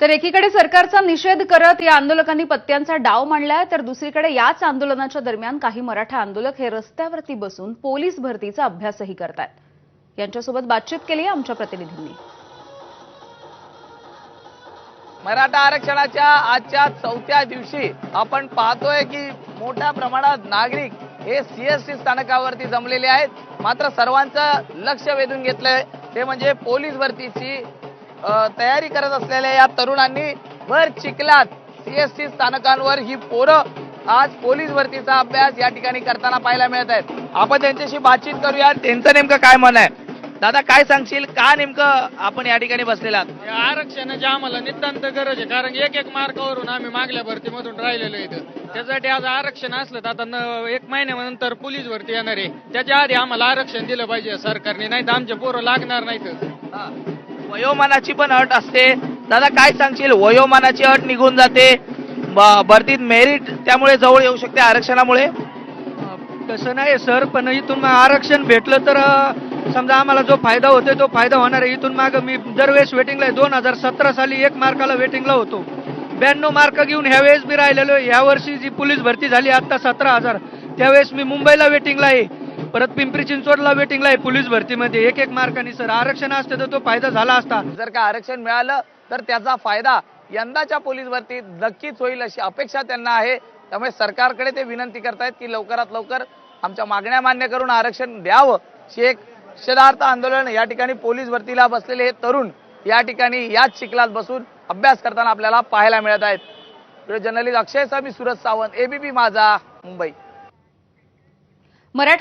तर एकीकडे सरकारचा निषेध करत या आंदोलकांनी पत्त्यांचा डाव मांडलाय, तर दुसरीकडे याच आंदोलनाच्या दरम्यान काही मराठा आंदोलक हे रस्त्यावरती बसून पोलीस भरतीचा अभ्यासही करतायत। यांच्यासोबत बातचीत केली आहे आमच्या प्रतिनिधींनी। मराठा आरक्षणाच्या आजच्या चौथ्या दिवशी आपण पाहतोय की मोठ्या प्रमाणात नागरिक हे सीएसटी स्थानकावरती जमलेले आहेत। मात्र सर्वांचं लक्ष वेधून घेतलंय ते म्हणजे पोलीस भरतीची तयारी करत असलेल्या या तरुणांनी भर चिखलात सीएसटी स्थानकांवर ही पोरं आज पोलीस भरतीचा अभ्यास या ठिकाणी करताना पाहायला मिळत आहेत। आपण त्यांच्याशी बातचीत करूया, त्यांचं नेमकं काय मन आहे। दादा, काय सांगशील, का नेमकं आपण या ठिकाणी बसलेला आहात? या आरक्षणाची आम्हाला नितांत गरज आहे, कारण एक मार्कावरून आम्ही मागल्या भरतीमधून राहिलेलो इथं। त्यासाठी आज आरक्षण असलं तर आता 1 महिन्यानंतर पोलीस भरती येणार आहे, त्याच्या आधी आम्हाला आरक्षण दिलं पाहिजे सरकारने, नाही तर आमचे पोरं लागणार नाहीत। वयोमानाची पण अट असते। दादा, काय सांगशील, वयोमानाची अट निघून जाते, भरतीत मेरिट त्यामुळे जवळ येऊ शकते आरक्षणामुळे? तसं नाही सर, पण इथून आरक्षण भेटलं तर समजा आम्हाला जो फायदा होतोय तो फायदा होणार आहे। इथून माग मी दरवेळेस वेटिंगला आहे। 2017 साली 1 मार्काला वेटिंगला होतो, 92 मार्क घेऊन ह्यावेळेस मी राहिलेलो। या वर्षी जी पोलीस भरती झाली आता 17,000, त्यावेळेस मी मुंबईला वेटिंगला आहे, परत पिंपरी चिंचवडला वेटिंगला आहे पोलीस भरतीमध्ये 1-1 मार्कांनी। सर, आरक्षण असते तर तो फायदा झाला असता। जर का आरक्षण मिळालं तर त्याचा फायदा यंदाच्या पोलीस भरतीत नक्कीच होईल अशी अपेक्षा त्यांना आहे। त्यामुळे सरकारकडे ते विनंती करतायत की लवकरात लवकर आमच्या मागण्या मान्य करून आरक्षण द्यावं। एक निषेधार्थ आंदोलन या ठिकाणी पोलीस भरतीला बसलेले हे तरुण या ठिकाणी याच चिखलात बसून अभ्यास करताना आपल्याला पाहायला मिळत आहेत। व्हिडिओ जर्नलिस्ट अक्षय सह मी सूरज सावंत, एबीपी माझा, मुंबई। मराठा